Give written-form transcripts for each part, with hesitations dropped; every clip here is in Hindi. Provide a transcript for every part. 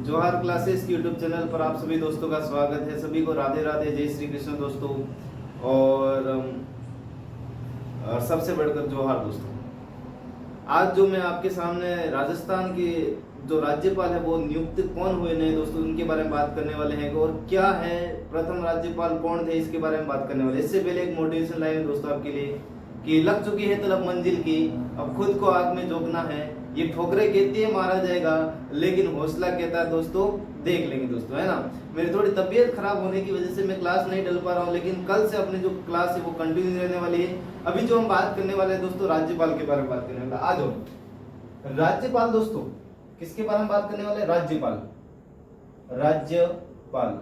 जोहार क्लासेस की यूट्यूब चैनल पर आप सभी दोस्तों का स्वागत है। सभी को राधे राधे, जय श्री कृष्ण दोस्तों। और सबसे बढ़कर जोहार दोस्तों। आज जो मैं आपके सामने राजस्थान के जो राज्यपाल है वो नियुक्त कौन हुए नए दोस्तों, उनके बारे में बात करने वाले हैं। और क्या है प्रथम राज्यपाल कौन थे, इसके बारे में बात करने वाले। इससे पहले एक मोटिवेशन लाइन है दोस्तों आपके लिए कि लग चुकी है तलब मंजिल की, अब खुद को आग में झोंकना है। ये ठोकरे कहती है मारा जाएगा, लेकिन हौसला कहता है दोस्तों देख लेंगे दोस्तों, है ना। मेरी थोड़ी तबीयत खराब होने की वजह से मैं क्लास नहीं डल पा रहा हूँ, लेकिन कल से अपनी जो क्लास है वो कंटिन्यू रहने वाली है। अभी जो हम बात करने वाले हैं दोस्तों, राज्यपाल के बारे में बात करने वाला। आ जाओ राज्यपाल दोस्तों, किसके बारे में बात करने वाले? राज्यपाल। राज्यपाल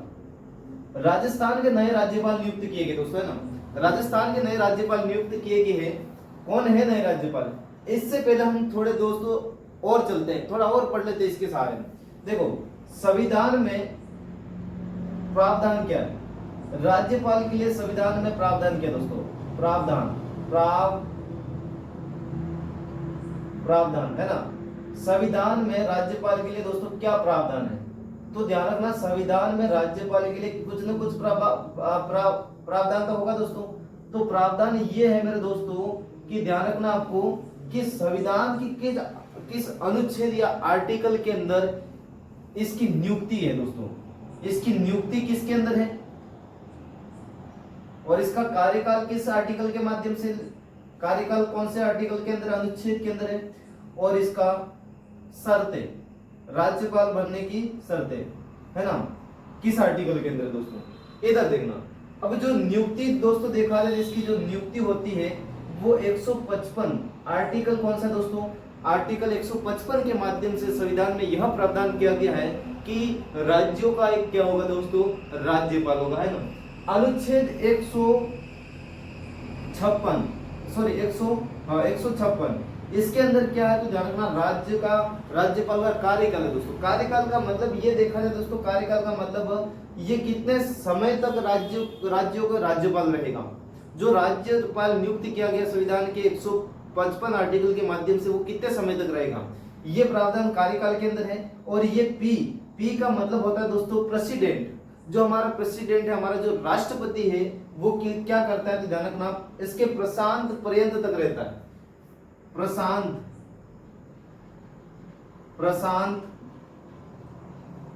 राजस्थान के नए राज्यपाल नियुक्त किए गए दोस्तों, है ना। राजस्थान के नए राज्यपाल नियुक्त किए गए हैं। कौन है नए राज्यपाल? इससे पहले हम थोड़े दोस्तों और चलते हैं, थोड़ा और पढ़ लेते हैं इसके सहारे में। देखो संविधान में प्रावधान क्या है? राज्यपाल के लिए संविधान में प्रावधान क्या दोस्तों? प्रावधान है ना। संविधान में राज्यपाल के लिए दोस्तों क्या प्रावधान है? तो ध्यान रखना, संविधान में राज्यपाल के लिए कुछ न कुछ प्रावधान तो होगा दोस्तों। तो प्रावधान ये है मेरे दोस्तों कि ध्यान रखना आपको कि संविधान की किस अनुच्छेद या आर्टिकल के अंदर इसकी नियुक्ति है दोस्तों। इसकी नियुक्ति किसके अंदर है और इसका कार्यकाल किस आर्टिकल के माध्यम से, कार्यकाल कौन से आर्टिकल के अंदर, अनुच्छेद के अंदर है। और इसका शर्तें, राज्यपाल बनने की शर्तें, है ना, किस आर्टिकल के अंदर दोस्तों। इधर देखना, अब जो नियुक्ति दोस्तों देखा है, इसकी जो नियुक्ति होती है वो 155 आर्टिकल कौन सा दोस्तों? आर्टिकल 155 के माध्यम से संविधान में यह प्रावधान किया गया है कि राज्यों का एक क्या होगा दोस्तों? राज्यपाल होगा, है ना। अनुच्छेद 156 इसके अंदर क्या है तो ध्यान रखना, राज्यपाल का कार्यकाल है दोस्तों। कार्यकाल का मतलब ये देखा जाए दोस्तों, कार्यकाल का मतलब ये कितने समय तक राज्यों का राज्यपाल रहेगा। जो राज्यपाल नियुक्त किया गया संविधान के 155 आर्टिकल के माध्यम से, वो कितने समय तक रहेगा, ये प्रावधान कार्यकाल के अंदर है। और ये पी का मतलब होता है दोस्तों प्रेसिडेंट। जो हमारा प्रेसिडेंट है, हमारा जो राष्ट्रपति है, वो क्या करता है तो ध्यान रखना, इसके प्रशांत पर्यंत तक रहता है। प्रशांत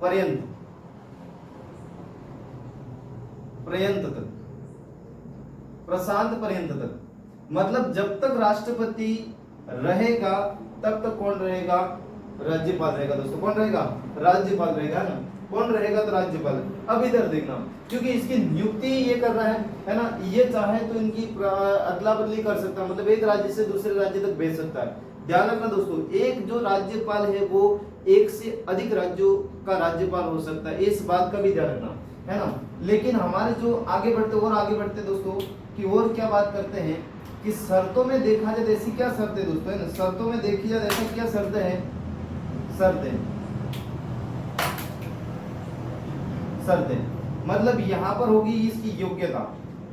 पर्यंत तक मतलब जब तक राष्ट्रपति रहेगा तब तक कौन रहेगा? राज्यपाल रहेगा दोस्तों। कौन रहेगा? राज्यपाल रहेगा ना। कौन रहेगा तो राज्यपाल। अब इधर देखना, क्योंकि इसकी नियुक्ति ये कर रहा है ना, ये चाहे तो इनकी अदला बदली कर सकता है, मतलब एक राज्य से दूसरे राज्य तक भेज सकता है। ध्यान रखना दोस्तों, एक जो राज्यपाल है वो एक से अधिक राज्यों का राज्यपाल हो सकता है, इस बात का भी ध्यान रखना, है ना। लेकिन हमारे जो आगे बढ़ते दोस्तों कि और क्या बात करते हैं कि शर्तों में देखा जाए ऐसी क्या शर्तें दोस्तों, है ना। शर्तों में देखी जाए ऐसा क्या शर्तें हैं? शर्तें मतलब यहाँ पर होगी इसकी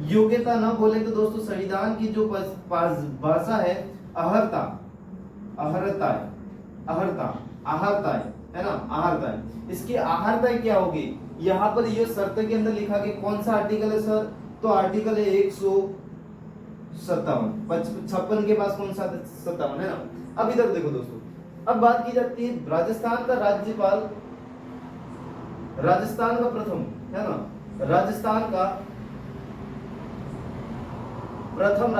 योग्यता ना बोले तो दोस्तों, संविधान की जो भाषा है अहर्ता है ना, अहर्ता। इसकी अहर्ता क्या होगी? यहाँ पर ये शर्त के अंदर लिखा कि कौन सा आर्टिकल है सर, तो आर्टिकल है 157, 56 के पास कौन सा 57, है ना। अब इधर देखो दोस्तों, अब बात की जाती है राजस्थान का राज्यपाल, राजस्थान का प्रथम, है ना, राजस्थान का प्रथम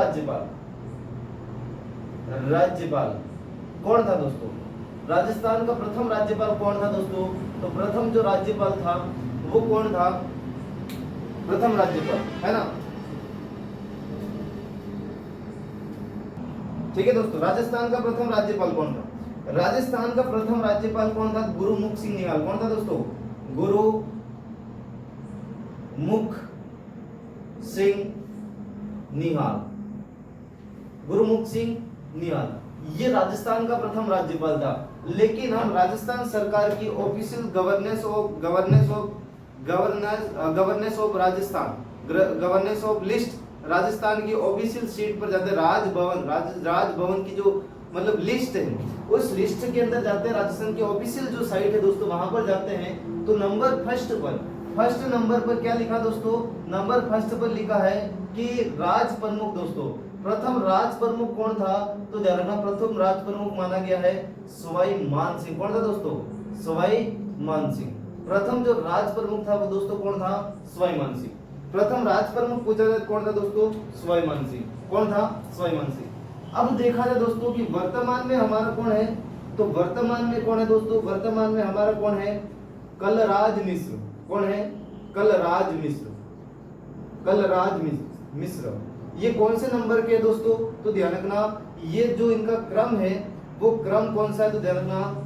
राज्यपाल कौन था दोस्तों? राजस्थान का प्रथम राज्यपाल कौन था दोस्तों? तो प्रथम जो राज्यपाल था वो कौन था? प्रथम राज्यपाल, है ना। ठीक है दोस्तों, राजस्थान का प्रथम राज्यपाल कौन था? राजस्थान का प्रथम राज्यपाल कौन था? गुरुमुख सिंह निहाल। कौन था दोस्तों? गुरुमुख सिंह निहाल, ये राजस्थान का प्रथम राज्यपाल था। लेकिन हम राजस्थान सरकार की official governance of list Rajasthan की ऑफिशियल सीट पर जाते, राजभवन की जो मतलब लिस्ट है, उस लिस्ट के अंदर जाते हैं, राजस्थान की ऑफिशियल जो साइट है दोस्तों वहां पर जाते हैं, तो नंबर फर्स्ट नंबर पर क्या लिखा दोस्तों, नंबर फर्स्ट पर लिखा है कि राज प्रमुख दोस्तों, प्रथम राज प्रमुख कौन था, तो ध्यान रखना प्रथम राज प्रमुख माना गया है सवाई मानसिंह। कौन था दोस्तों, सवाई मानसिंह। प्रथम जो राज प्रमुख था वो दोस्तों कौन था, सवाई मानसिंह। प्रथम राज प्रमुख पूछा जाए कौन था दोस्तों, सवाई मानसिंह। कौन था, सवाई मानसिंह। अब देखा जाए दोस्तों कि वर्तमान में हमारा कौन है, तो वर्तमान में कौन है दोस्तों, वर्तमान में हमारा कौन है, कलराज मिश्र। कौन है, कलराज मिश्र, कलराज मिश्र। ये कौन से नंबर के है दोस्तों, तो ध्यान रखना ये जो इनका क्रम है वो क्रम कौन सा है, तो ध्यान रखना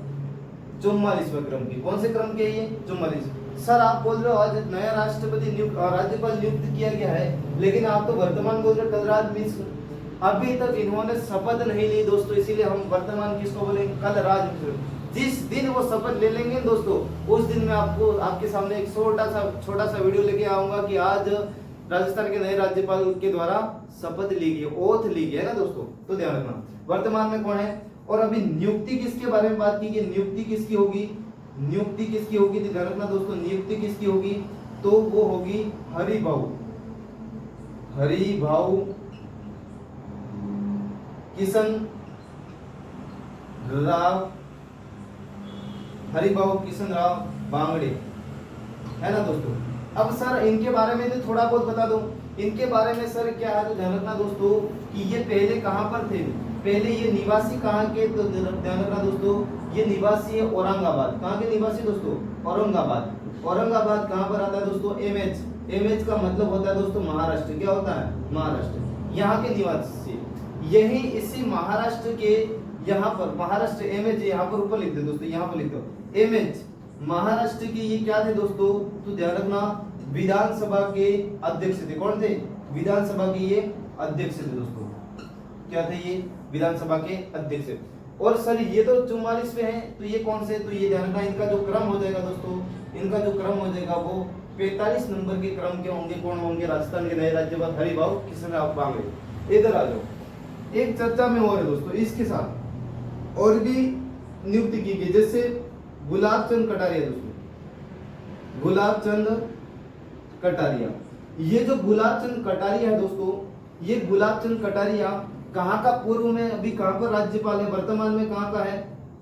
44वें क्रम की। कौन से क्रम के है ये, 44। सर आप बोल रहे हो आज नया राष्ट्रपति नियुक्त राज्यपाल नियुक्त किया गया है, लेकिन आप तो वर्तमान बोल रहे हो कलराज मिश्र। अभी तक इन्होंने शपथ नहीं ली दोस्तों, इसीलिए हम वर्तमान किसको बोलेंगे, कलराज मिश्र। जिस दिन वो शपथ ले लेंगे दोस्तों, उस दिन मैं आपको आपके सामने एक छोटा सा वीडियो लेके आऊंगा कि आज राजस्थान के नए राज्यपाल के द्वारा शपथ ली गई, ओथ ली गई है ना दोस्तों। तो ध्यान रखना वर्तमान में कौन है। और अभी नियुक्ति किसके बारे में बात की कि नियुक्ति किसकी होगी, नियुक्ति किसकी होगी, तो ध्यान रखना दोस्तों नियुक्ति किसकी होगी, तो वो होगी हरिभाऊ किशन राव बांगड़े, है ना दोस्तों। अब सर इनके बारे में तो थोड़ा बहुत बता दो, इनके बारे में सर क्या है, तो ध्यान रखना दोस्तों कि ये पहले कहां पर थे, पहले ये निवासी कहां के, तो ध्यान रखना दोस्तों ये निवासी है औरंगाबाद। कहां के निवासी दोस्तों, औरंगाबाद। औरंगाबाद कहां पर आता है दोस्तों, एमएच का मतलब होता है दोस्तों महाराष्ट्र। क्या होता है, महाराष्ट्र। यहाँ के निवासी, यही इसी महाराष्ट्र के यहाँ पर, महाराष्ट्र एमएच यहाँ पर ऊपर लिख दो दोस्तों, यहाँ पर लिख दो एमएच महाराष्ट्र के ये क्या थे दोस्तों, तो ध्यान रखना विधानसभा के अध्यक्ष थे। कौन थे, विधानसभा के ये अध्यक्ष थे दोस्तों। क्या थे ये, विधानसभा के अध्यक्ष। और सर ये तो 44 पे हैं, तो ये कौन से, तो ये ध्यान रखना इनका जो क्रम हो जाएगा दोस्तों, इनका जो क्रम हो जाएगा वो 45 नंबर के क्रम के होंगे। कौन होंगे, राजस्थान के नए राज्यपाल हरिभाऊ किशन राव बांगड़े। इधर आ जाओ, एक चर्चा में हो रहा है दोस्तों, इसके साथ और भी नियुक्ति की गई, जैसे गुलाब चंद कटारिया दोस्तों, गुलाब चंद कटारिया। ये जो गुलाब चंद कटारिया है दोस्तों, ये गुलाब चंद कटारिया कहाँ का, पूर्व में अभी कहाँ पर राज्यपाल है, वर्तमान में कहाँ का है,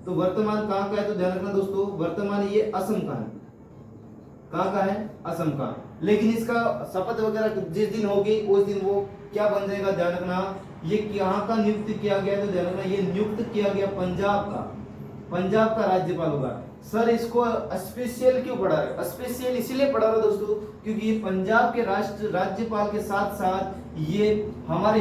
तो वर्तमान कहाँ का है, तो ध्यान रखना दोस्तों वर्तमान ये असम का है। कहाँ का है, असम का। लेकिन इसका शपथ वगैरह जिस दिन होगी उस दिन वो क्या बन जाएगा, ध्यान रखना ये कहाँ का नियुक्त किया गया, तो ध्यान रखना ये नियुक्त किया गया पंजाब का, पंजाब का राज्यपाल होगा। सर इसको स्पेशल क्यों पढ़ा रहे, स्पेशल इसलिए पढ़ा रहे दोस्तों क्योंकि ये पंजाब के राज्यपाल के साथ साथ ये हमारे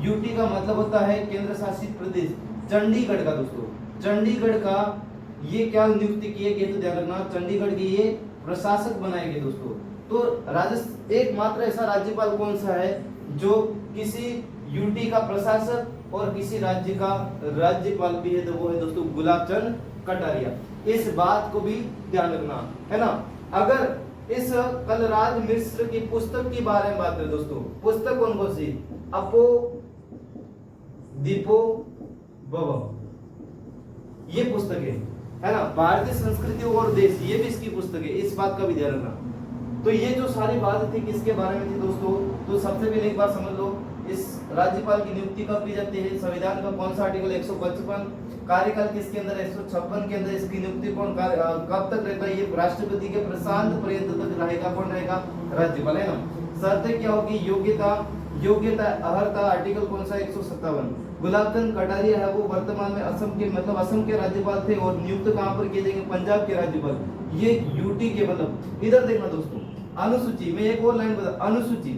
यूटी का मतलब होता है केंद्र शासित प्रदेश, चंडीगढ़ का दोस्तों, चंडीगढ़ का ये क्या नियुक्ति किए गए, तो ध्यान रखना चंडीगढ़ के ये प्रशासक बनाए गए दोस्तों। तो राजस्थान एकमात्र ऐसा राज्यपाल कौन सा है जो किसी यूटी का प्रशासक और किसी राज्य का राज्यपाल भी है, तो वो है दोस्तों गुलाब चंद कटारिया। इस बात को भी ध्यान रखना है ना। अगर इस कलराज मिश्र की पुस्तक के बारे में बात करें दोस्तों, पुस्तक कौन कौन सी, अपो दीपो भव, ये पुस्तक है ना, भारतीय संस्कृति और देश, ये भी इसकी पुस्तक है, इस बात का भी ध्यान रखना। तो ये जो सारी बात थी किसके बारे में थी दोस्तों, तो सबसे पहले एक बार समझ लो इस राज्यपाल की नियुक्ति कब की जाती है, संविधान का कौन सा आर्टिकल 155, कार्यकाल किसके अंदर 156 के अंदर इसकी नियुक्ति कौन कब तक रहता है, ये राष्ट्रपति के प्रशांत पर्यंत तक रहेगा, कौन रहेगा, राज्यपाल, है ना। शर्तें क्या होगी, योग्यता अर्हता आर्टिकल कौन सा 157। गुलाब चंद कटारिया है वो वर्तमान में असम के मतलब असम के राज्यपाल थे और नियुक्त कहां पर किए जाएंगे, पंजाब के राज्यपाल, ये यूटी के मतलब। इधर देखना दोस्तों अनुसूची में एक और लाइन बता, अनुसूची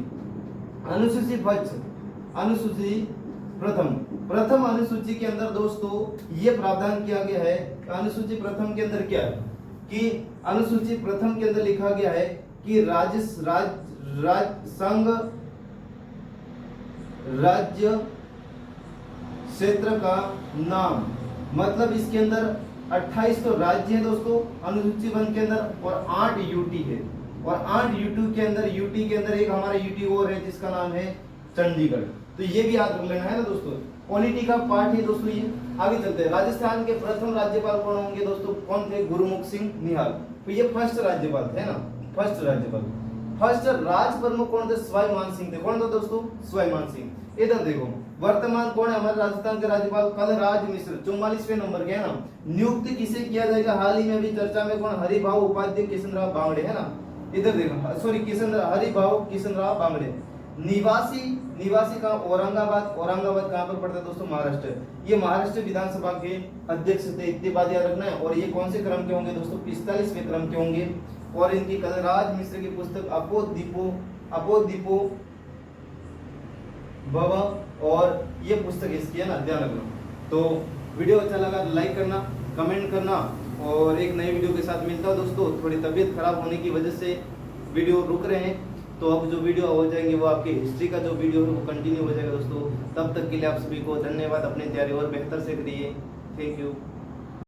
फर्स्ट, अनुसूची प्रथम अनुसूची के अंदर दोस्तों ये प्रावधान किया गया है, अनुसूची प्रथम के अंदर क्या है कि अनुसूची प्रथम के अंदर लिखा गया है कि संघ राज्य क्षेत्र का नाम, मतलब इसके अंदर 28 तो राज्य है दोस्तों अनुसूची 1 के अंदर और 8 यूटी है, और 8 यूटी के अंदर एक हमारा यूटी और है जिसका नाम है चंडीगढ़। तो ये भी याद रख लेना है ना दोस्तों, पॉलिटी का पार्ट है दोस्तों ये। आगे चलते हैं, राजस्थान के प्रथम राज्यपाल कौन होंगे दोस्तों, कौन थे, गुरुमुख सिंह निहाल। तो ये फर्स्ट राज्यपाल थे ना, फर्स्ट राज्यपाल। फर्स्ट राज प्रमुख कौन थे, स्वाभिमान सिंह थे। कौन थे दोस्तों, स्वाभिमान सिंह। इधर देखो वर्तमान कौन है हमारे राजस्थान के राज्यपाल, कलराज मिश्र, 44वें नंबर के है ना। नियुक्त किसे किया जाएगा, हाल ही में अभी चर्चा में कौन, हरिभाऊ उपाध्याय किशनराव बांगड़े है ना। इधर देखो सॉरी हरिभाऊ किशनराव बांगड़े। निवासी का औरंगाबाद, औरंगाबाद कहाँ पर पड़ता है दोस्तों, महाराष्ट्र। ये महाराष्ट्र विधानसभा के अध्यक्ष थे, इतनी बात याद रखना है। और ये कौन से क्रम के होंगे दोस्तों, 45वें क्रम के होंगे। और इनकी कलराज मिश्र की पुस्तक अपोदीपो भव, और ये पुस्तक इसकी है ना, ध्यान रखना। तो वीडियो अच्छा लगा तो लाइक करना, कमेंट करना, और एक नई वीडियो के साथ मिलता हूँ दोस्तों। थोड़ी तबीयत खराब होने की वजह से वीडियो रुक रहे हैं, तो अब जो वीडियो हो जाएंगे वो आपकी हिस्ट्री का जो वीडियो है वो कंटिन्यू हो जाएगा दोस्तों। तब तक के लिए आप सभी को धन्यवाद, अपनी तैयारी और बेहतर से करिए। Thank you.